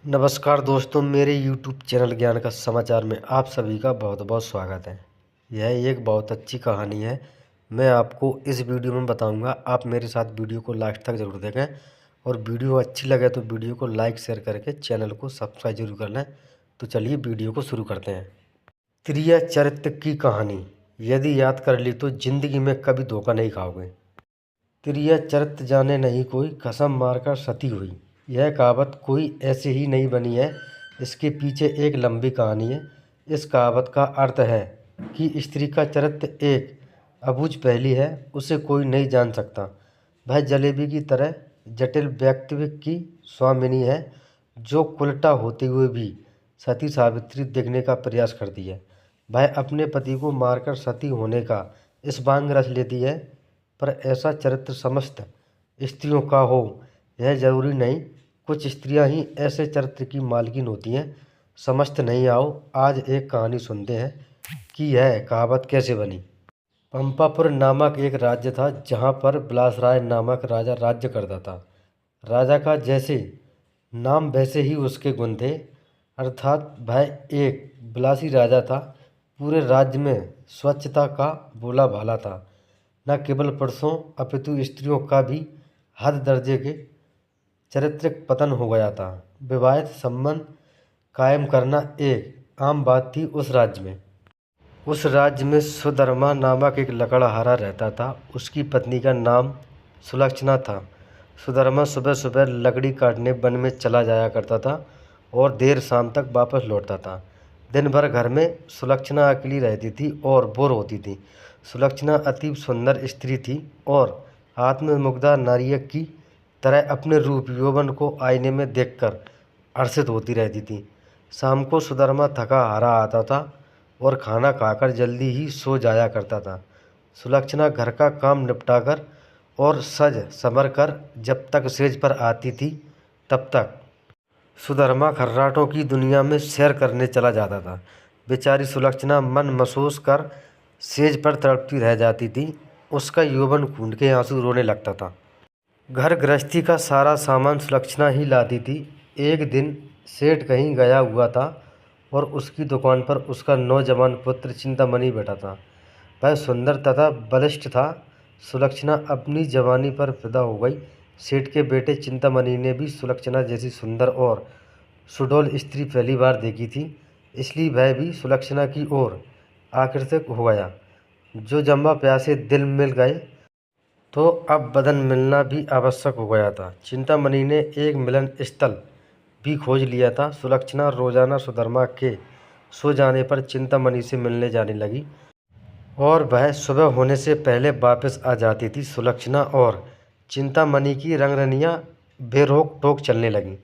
नमस्कार दोस्तों, मेरे YouTube चैनल ज्ञान का समाचार में आप सभी का बहुत बहुत स्वागत है। यह एक बहुत अच्छी कहानी है। मैं आपको इस वीडियो में बताऊंगा। आप मेरे साथ वीडियो को लास्ट तक ज़रूर देखें और वीडियो अच्छी लगे तो वीडियो को लाइक शेयर करके चैनल को सब्सक्राइब जरूर कर लें। तो चलिए वीडियो को शुरू करते हैं। त्रिया चरित्र की कहानी यदि याद कर ली तो जिंदगी में कभी धोखा नहीं खाओगे। त्रिया चरित्र जाने नहीं कोई, कसम मारकर सती हुई। यह कहावत कोई ऐसे ही नहीं बनी है, इसके पीछे एक लंबी कहानी है। इस कहावत का अर्थ है कि स्त्री का चरित्र एक अबूझ पहेली है, उसे कोई नहीं जान सकता। वह जलेबी की तरह जटिल व्यक्तित्व की स्वामिनी है, जो उल्टा होते हुए भी सती सावित्री दिखने का प्रयास करती है। वह अपने पति को मारकर सती होने का इस बांग रच लेती है, पर ऐसा चरित्र समस्त स्त्रियों का हो यह जरूरी नहीं। कुछ स्त्रियां ही ऐसे चरित्र की मालकिन होती हैं, समस्त नहीं। आओ आज एक कहानी सुनते हैं कि यह कहावत कैसे बनी। पंपापुर नामक एक राज्य था, जहाँ पर बिलासराय नामक राजा राज्य करता था। राजा का जैसे नाम वैसे ही उसके गुण थे, अर्थात वह एक बिलासी राजा था। पूरे राज्य में स्वच्छता का बोला भाला था। न केवल पुरुषों अपितु स्त्रियों का भी हद दर्जे के चारित्रिक पतन हो गया था। विवाहित संबंध कायम करना एक आम बात थी उस राज्य में। उस राज्य में सुधर्मा नामक एक लकड़हारा रहता था। उसकी पत्नी का नाम सुलक्षणा था। सुधर्मा सुबह सुबह लकड़ी काटने वन में चला जाया करता था और देर शाम तक वापस लौटता था। दिन भर घर में सुलक्षणा अकेली रहती थी और बोर होती थी। सुलक्षणा अति सुंदर स्त्री थी और आत्ममुग्धा नारी की तरह अपने रूप यौवन को आईने में देखकर हर्षित होती रहती थी। शाम को सुधर्मा थका हारा आता था और खाना खाकर जल्दी ही सो जाया करता था। सुलक्षणा घर का काम निपटाकर और सज संवर कर जब तक सेज पर आती थी तब तक सुधर्मा खर्राटों की दुनिया में सैर करने चला जाता था। बेचारी सुलक्षणा मन महसूस कर सेज पर तड़पती रह जाती थी। उसका यौवन खून के आंसू रोने लगता था। घर गृहस्थी का सारा सामान सुलक्षणा ही लाती थी। एक दिन सेठ कहीं गया हुआ था और उसकी दुकान पर उसका नौजवान पुत्र चिंतामणि बैठा था। वह सुंदर तथा बलिष्ठ था। सुलक्षणा अपनी जवानी पर फिदा हो गई। सेठ के बेटे चिंतामणि ने भी सुलक्षणा जैसी सुंदर और सुडौल स्त्री पहली बार देखी थी, इसलिए वह भी सुलक्षणा की ओर आकर्षित हो गया। जो जम्मा प्यासे दिल मिल गए तो अब बदन मिलना भी आवश्यक हो गया था। चिंतामणि ने एक मिलन स्थल भी खोज लिया था। सुलक्षणा रोजाना सुधर्मा के सो जाने पर चिंतामणि से मिलने जाने लगी और वह सुबह होने से पहले वापस आ जाती थी। सुलक्षणा और चिंतामणि की रंगरनियां बेरोक टोक चलने लगी।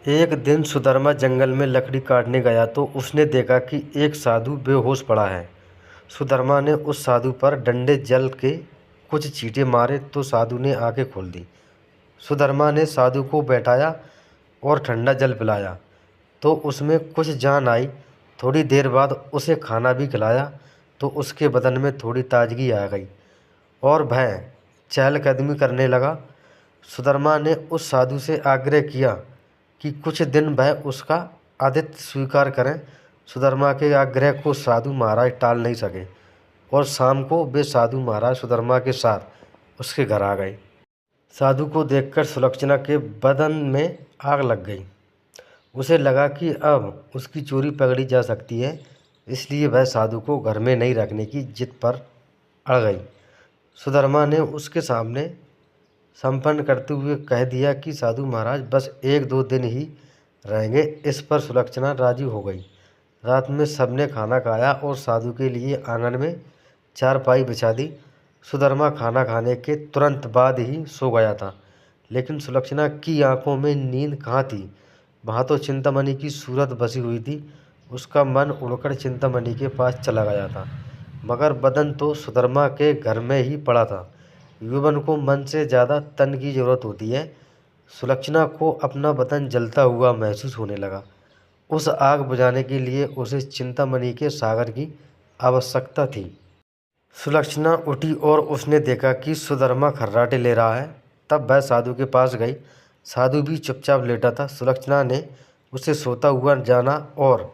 एक दिन सुधर्मा जंगल में लकड़ी काटने गया तो उसने देखा कि एक साधु बेहोश पड़ा है। सुधर्मा ने उस साधु पर डंडे जल के कुछ चींटे मारे तो साधु ने आंखें खोल दी। सुधर्मा ने साधु को बैठाया और ठंडा जल पिलाया तो उसमें कुछ जान आई। थोड़ी देर बाद उसे खाना भी खिलाया तो उसके बदन में थोड़ी ताजगी आ गई और वह चहलकदमी करने लगा। सुधर्मा ने उस साधु से आग्रह किया कि कुछ दिन वह उसका आतिथ्य स्वीकार करें। सुधर्मा के आग्रह को साधु महाराज टाल नहीं सके और शाम को वे साधु महाराज सुधर्मा के साथ उसके घर आ गए। साधु को देखकर सुलक्षणा के बदन में आग लग गई। उसे लगा कि अब उसकी चोरी पकड़ी जा सकती है, इसलिए वह साधु को घर में नहीं रखने की जिद पर अड़ गई। सुधर्मा ने उसके सामने संपन्न करते हुए कह दिया कि साधु महाराज बस एक दो दिन ही रहेंगे। इस पर सुलक्षणा राजी हो गई। रात में सबने खाना खाया और साधु के लिए आंगन में चारपाई बिछा दी। सुधर्मा खाना खाने के तुरंत बाद ही सो गया था, लेकिन सुलक्षणा की आंखों में नींद कहाँ थी। वहाँ तो चिंतामणि की सूरत बसी हुई थी। उसका मन उड़कर चिंतामणि के पास चला गया था, मगर बदन तो सुधर्मा के घर में ही पड़ा था। यौवन को मन से ज़्यादा तन की जरूरत होती है। सुलक्षणा को अपना बदन जलता हुआ महसूस होने लगा। उस आग बुझाने के लिए उसे चिंतामणि के सागर की आवश्यकता थी। सुलक्षणा उठी और उसने देखा कि सुधर्मा खर्राटे ले रहा है। तब वह साधु के पास गई। साधु भी चुपचाप लेटा था। सुलक्षणा ने उसे सोता हुआ जाना और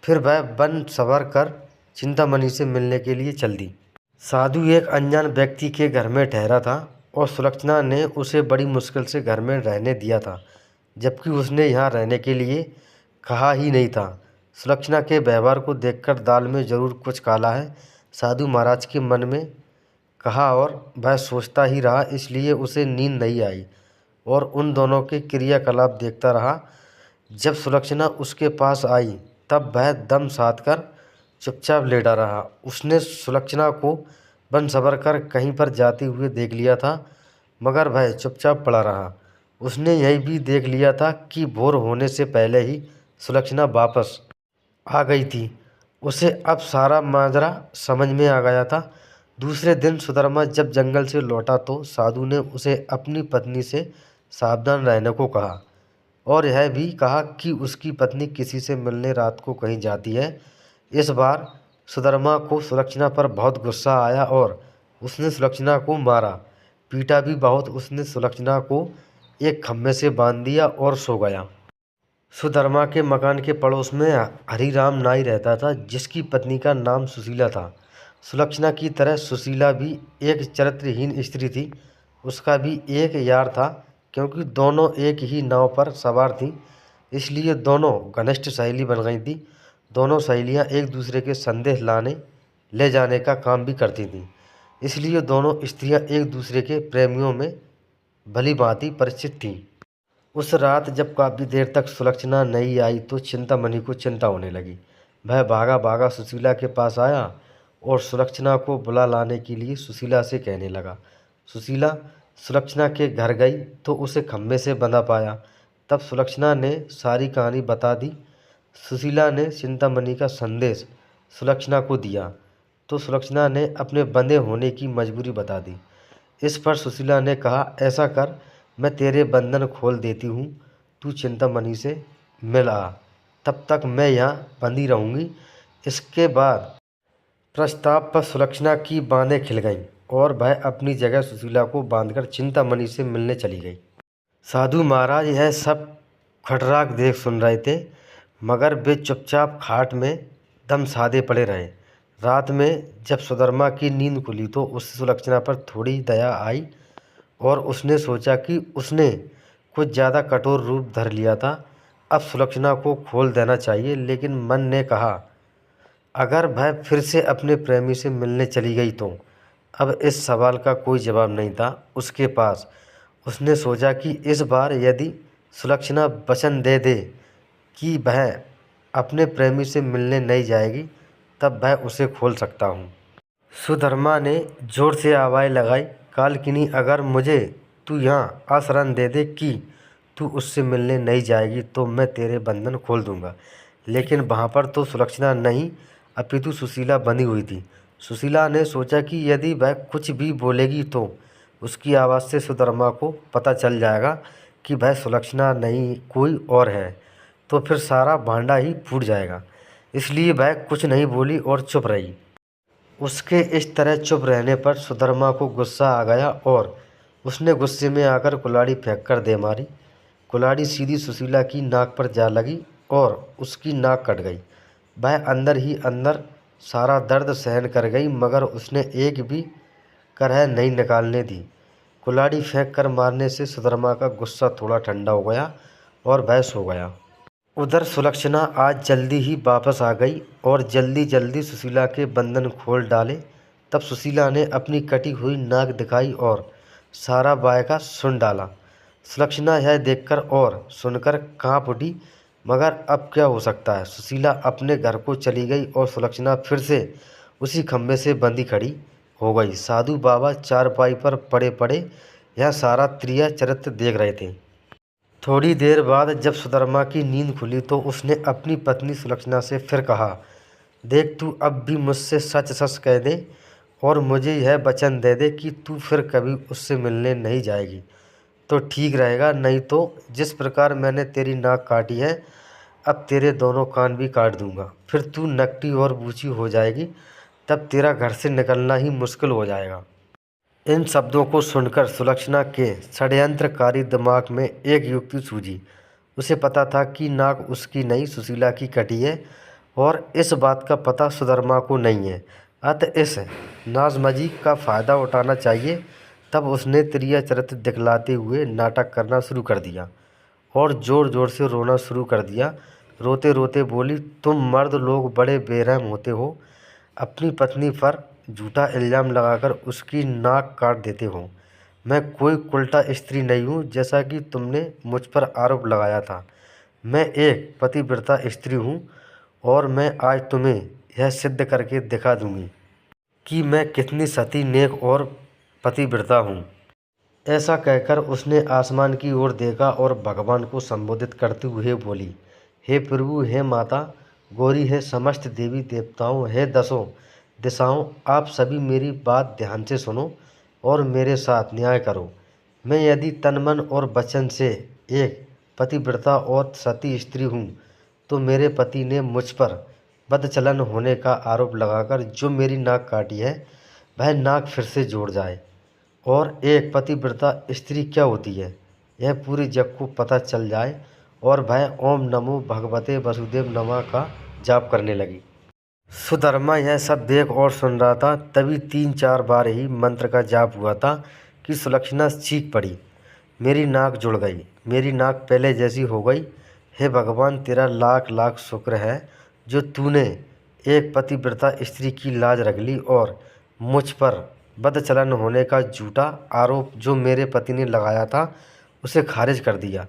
फिर वह बन सवर कर चिंतामणि से मिलने के लिए चल दी। साधु एक अनजान व्यक्ति के घर में ठहरा था और सुलक्षणा ने उसे बड़ी मुश्किल से घर में रहने दिया था, जबकि उसने यहाँ रहने के लिए कहा ही नहीं था। सुलक्षणा के व्यवहार को देखकर दाल में जरूर कुछ काला है, साधु महाराज के मन में कहा और वह सोचता ही रहा। इसलिए उसे नींद नहीं आई और उन दोनों के क्रियाकलाप देखता रहा। जब सुलक्षणा उसके पास आई तब वह दम साध कर चुपचाप लेटा रहा। उसने सुलक्षणा को बन सवर कर कहीं पर जाते हुए देख लिया था, मगर वह चुपचाप पड़ा रहा। उसने यह भी देख लिया था कि भोर होने से पहले ही सुलक्षणा वापस आ गई थी। उसे अब सारा माजरा समझ में आ गया था। दूसरे दिन सुधर्मा जब जंगल से लौटा तो साधु ने उसे अपनी पत्नी से सावधान रहने को कहा और यह भी कहा कि उसकी पत्नी किसी से मिलने रात को कहीं जाती है। इस बार सुधर्मा को सुलक्षणा पर बहुत गुस्सा आया और उसने सुलक्षणा को मारा पीटा भी बहुत। उसने सुलक्षणा को एक खम्भे से बांध दिया और सो गया। सुधर्मा के मकान के पड़ोस में हरिराम नाई रहता था, जिसकी पत्नी का नाम सुशीला था। सुलक्षणा की तरह सुशीला भी एक चरित्रहीन स्त्री थी। उसका भी एक यार था, क्योंकि दोनों एक ही नाव पर सवार थीं, इसलिए दोनों घनिष्ठ सहेली बन गई थीं। दोनों सहेलियां एक दूसरे के संदेश लाने ले जाने का काम भी करती थीं, इसलिए दोनों स्त्रियां एक दूसरे के प्रेमियों में भली भांति परिचित थीं। उस रात जब काफ़ी देर तक सुलक्षणा नहीं आई तो चिंतामणि को चिंता होने लगी। वह भागा भागा सुशीला के पास आया और सुलक्षणा को बुला लाने के लिए सुशीला से कहने लगा। सुशीला सुलक्षणा के घर गई तो उसे खम्भे से बंधा पाया। तब सुलक्षणा ने सारी कहानी बता दी। सुशीला ने चिंतामणि का संदेश सुलक्षणा को दिया तो सुलक्षणा ने अपने बंधे होने की मजबूरी बता दी। इस पर सुशीला ने कहा, ऐसा कर, मैं तेरे बंधन खोल देती हूँ, तू चिंतामणि से मिल आ, तब तक मैं यहाँ बंधी रहूँगी। इसके बाद प्रस्ताव पर सुलक्षणा की बाँधें खिल गईं और वह अपनी जगह सुशीला को बांधकर चिंतामणि से मिलने चली गई। साधु महाराज यह सब खटराक देख सुन रहे थे, मगर वे चुपचाप खाट में दम साधे पड़े रहे। रात में जब सुधर्मा की नींद खुली तो उससे सुलक्षणा पर थोड़ी दया आई और उसने सोचा कि उसने कुछ ज़्यादा कठोर रूप धर लिया था, अब सुलक्षणा को खोल देना चाहिए। लेकिन मन ने कहा, अगर वह फिर से अपने प्रेमी से मिलने चली गई तो? अब इस सवाल का कोई जवाब नहीं था उसके पास। उसने सोचा कि इस बार यदि सुलक्षणा वचन दे दे कि वह अपने प्रेमी से मिलने नहीं जाएगी, तब वह उसे खोल सकता हूँ। सुधर्मा ने जोर से आवाज़ लगाई, कालकिनी, अगर मुझे तू यहाँ आश्रय दे दे कि तू उससे मिलने नहीं जाएगी तो मैं तेरे बंधन खोल दूँगा। लेकिन वहाँ पर तो सुलक्षणा नहीं अपितु सुशीला बंधी हुई थी। सुशीला ने सोचा कि यदि वह कुछ भी बोलेगी तो उसकी आवाज़ से सुधर्मा को पता चल जाएगा कि वह सुलक्षणा नहीं कोई और है, तो फिर सारा भांडा ही फूट जाएगा। इसलिए वह कुछ नहीं बोली और चुप रही। उसके इस तरह चुप रहने पर सुधर्मा को गुस्सा आ गया और उसने गुस्से में आकर कुल्हाड़ी फेंक कर दे मारी। कुल्हाड़ी सीधी सुशीला की नाक पर जा लगी और उसकी नाक कट गई। वह अंदर ही अंदर सारा दर्द सहन कर गई, मगर उसने एक भी करह नहीं निकालने दी। कुल्हाड़ी फेंक कर मारने से सुधर्मा का गुस्सा थोड़ा ठंडा हो गया और वह सो गया। उधर सुलक्षणा आज जल्दी ही वापस आ गई और जल्दी जल्दी सुशीला के बंधन खोल डाले। तब सुशीला ने अपनी कटी हुई नाक दिखाई और सारा वायका सुन डाला। सुलक्षणा यह देखकर और सुनकर काँप उठी, मगर अब क्या हो सकता है। सुशीला अपने घर को चली गई और सुलक्षणा फिर से उसी खम्भे से बंधी खड़ी हो गई। साधु बाबा चारपाई पर पड़े पड़े यह सारा त्रिया चरित्र देख रहे थे। थोड़ी देर बाद जब सुधर्मा की नींद खुली तो उसने अपनी पत्नी सुलक्षणा से फिर कहा, देख, तू अब भी मुझसे सच सच कह दे और मुझे यह वचन दे दे कि तू फिर कभी उससे मिलने नहीं जाएगी तो ठीक रहेगा, नहीं तो जिस प्रकार मैंने तेरी नाक काटी है अब तेरे दोनों कान भी काट दूंगा। फिर तू नकटी और बूची हो जाएगी, तब तेरा घर से निकलना ही मुश्किल हो जाएगा। इन शब्दों को सुनकर सुलक्षणा के षड्यंत्रकारी दिमाग में एक युक्ति सूझी। उसे पता था कि नाक उसकी नहीं सुशीला की कटी है और इस बात का पता सुधर्मा को नहीं है। अतः इस नाज़मजी का फ़ायदा उठाना चाहिए। तब उसने त्रिया चरित्र दिखलाते हुए नाटक करना शुरू कर दिया और ज़ोर ज़ोर से रोना शुरू कर दिया। रोते रोते बोली, तुम मर्द लोग बड़े बेरहम होते हो। अपनी पत्नी पर झूठा इल्ज़ाम लगाकर उसकी नाक काट देते हो। मैं कोई उल्टा स्त्री नहीं हूँ जैसा कि तुमने मुझ पर आरोप लगाया था। मैं एक पतिव्रता स्त्री हूँ और मैं आज तुम्हें यह सिद्ध करके दिखा दूंगी कि मैं कितनी सती नेक और पतिव्रता हूँ। ऐसा कहकर उसने आसमान की ओर देखा और भगवान को संबोधित करते हुए बोली, हे प्रभु, हे माता गौरी, हे समस्त देवी देवताओं, हे दसों दिशाओं, आप सभी मेरी बात ध्यान से सुनो और मेरे साथ न्याय करो। मैं यदि तन मन और वचन से एक पतिव्रता और सती स्त्री हूँ तो मेरे पति ने मुझ पर बदचलन होने का आरोप लगाकर जो मेरी नाक काटी है वह नाक फिर से जोड़ जाए और एक पतिव्रता स्त्री क्या होती है यह पूरे जग को पता चल जाए। और वह ओम नमो भगवते वसुदेव नमः का जाप करने लगी। सुधर्मा यह सब देख और सुन रहा था। तभी 3-4 बार ही मंत्र का जाप हुआ था कि सुलक्षणा चीख पड़ी, मेरी नाक जुड़ गई, मेरी नाक पहले जैसी हो गई। हे भगवान, तेरा लाख लाख शुक्र है जो तूने एक पतिव्रता स्त्री की लाज रख ली और मुझ पर बदचलन होने का झूठा आरोप जो मेरे पति ने लगाया था उसे खारिज कर दिया।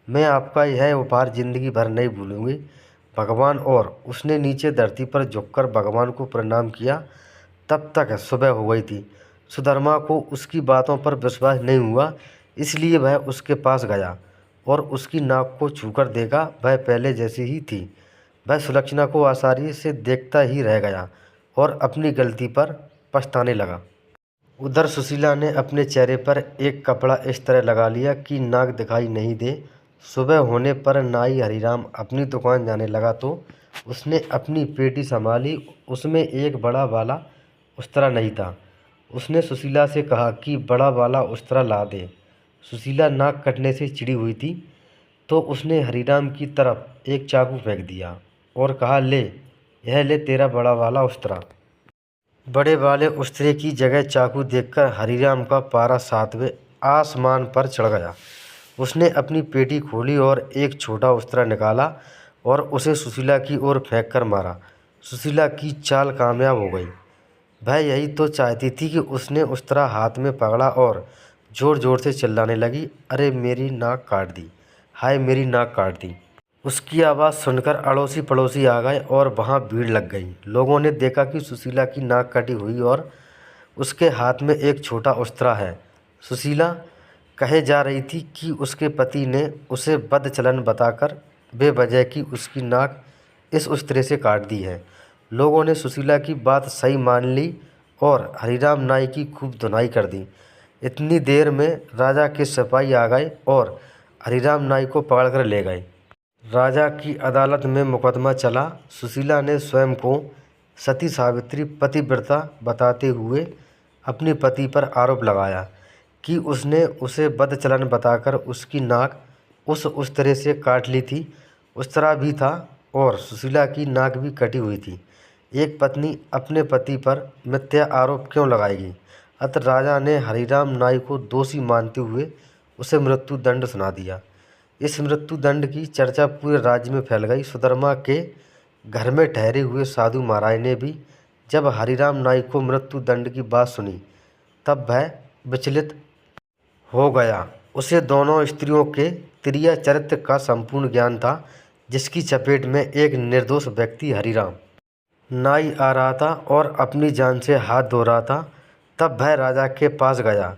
मैं आपका यह उपहार जिंदगी भर नहीं भूलूंगी भगवान। और उसने नीचे धरती पर झुककर भगवान को प्रणाम किया। तब तक सुबह हो गई थी। सुधर्मा को उसकी बातों पर विश्वास नहीं हुआ, इसलिए वह उसके पास गया और उसकी नाक को छूकर देखा, वह पहले जैसी ही थी। वह सुलक्षणा को आश्चर्य से देखता ही रह गया और अपनी गलती पर पछताने लगा। उधर सुशीला ने अपने चेहरे पर एक कपड़ा इस तरह लगा लिया कि नाक दिखाई नहीं दे। सुबह होने पर नाई हरिराम अपनी दुकान जाने लगा तो उसने अपनी पेटी संभाली। उसमें एक बड़ा वाला उस्तरा नहीं था। उसने सुशीला से कहा कि बड़ा वाला उस्तरा ला दे। सुशीला नाक कटने से चिड़ी हुई थी तो उसने हरिराम की तरफ एक चाकू फेंक दिया और कहा, ले, यह ले तेरा बड़ा वाला उस्तरा। बड़े वाले उस्तरे की जगह चाकू देखकर हरिराम का पारा 7वें आसमान पर चढ़ गया। उसने अपनी पेटी खोली और एक छोटा उस्तरा निकाला और उसे सुशीला की ओर फेंक कर मारा। सुशीला की चाल कामयाब हो गई। वह यही तो चाहती थी कि उसने उस्तरा हाथ में पकड़ा और ज़ोर ज़ोर से चिल्लाने लगी, अरे मेरी नाक काट दी, हाय मेरी नाक काट दी। उसकी आवाज़ सुनकर अड़ोसी पड़ोसी आ गए और वहाँ भीड़ लग गई। लोगों ने देखा कि सुशीला की नाक कटी हुई और उसके हाथ में एक छोटा उस्तरा है। सुशीला कहे जा रही थी कि उसके पति ने उसे बदचलन बताकर बेवजह की उसकी नाक इस उस्तरे से काट दी है। लोगों ने सुशीला की बात सही मान ली और हरिराम नाई की खूब धुनाई कर दी। इतनी देर में राजा के सिपाही आ गए और हरिराम नाई को पकड़कर ले गए। राजा की अदालत में मुकदमा चला। सुशीला ने स्वयं को सती सावित्री पतिव्रता बताते हुए अपने पति पर आरोप लगाया कि उसने उसे बदचलन बताकर उसकी नाक उस उस्तरे से काट ली थी। उस्तरा भी था और सुशीला की नाक भी कटी हुई थी। एक पत्नी अपने पति पर मिथ्या आरोप क्यों लगाएगी? अतः राजा ने हरिराम नाई को दोषी मानते हुए उसे मृत्यु दंड सुना दिया। इस मृत्यु दंड की चर्चा पूरे राज्य में फैल गई। सुधर्मा के घर में ठहरे हुए साधु महाराज ने भी जब हरिराम नाई को मृत्यु दंड की बात सुनी तब वह विचलित हो गया। उसे दोनों स्त्रियों के त्रिया चरित्र का संपूर्ण ज्ञान था, जिसकी चपेट में एक निर्दोष व्यक्ति हरिराम नाई आ रहा था और अपनी जान से हाथ धो रहा था। तब वह राजा के पास गया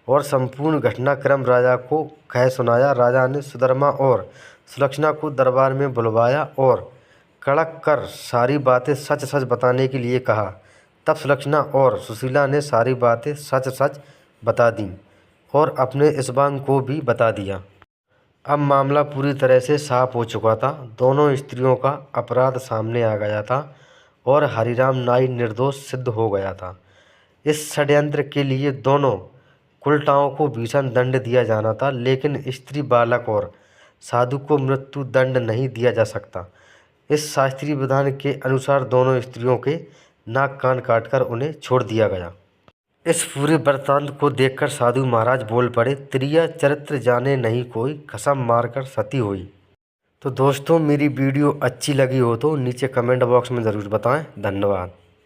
और संपूर्ण घटनाक्रम राजा को कह सुनाया। राजा ने सुधर्मा और सुलक्षणा को दरबार में बुलवाया और कड़क कर सारी बातें सच सच बताने के लिए कहा। तब सुलक्षणा और सुशीला ने सारी बातें सच सच बता दीं और अपने इस्बान को भी बता दिया। अब मामला पूरी तरह से साफ हो चुका था। दोनों स्त्रियों का अपराध सामने आ गया था और हरिराम नाई निर्दोष सिद्ध हो गया था। इस षड्यंत्र के लिए दोनों कुलटाओं को भीषण दंड दिया जाना था, लेकिन स्त्री, बालक और साधु को मृत्यु दंड नहीं दिया जा सकता। इस शास्त्रीय विधान के अनुसार दोनों स्त्रियों के नाक कान काटकर उन्हें छोड़ दिया गया। इस पूरे वृत्तांत को देखकर साधु महाराज बोल पड़े, त्रिया चरित्र जाने नहीं कोई, कसम मारकर सती हुई। तो दोस्तों, मेरी वीडियो अच्छी लगी हो तो नीचे कमेंट बॉक्स में ज़रूर बताएं। धन्यवाद।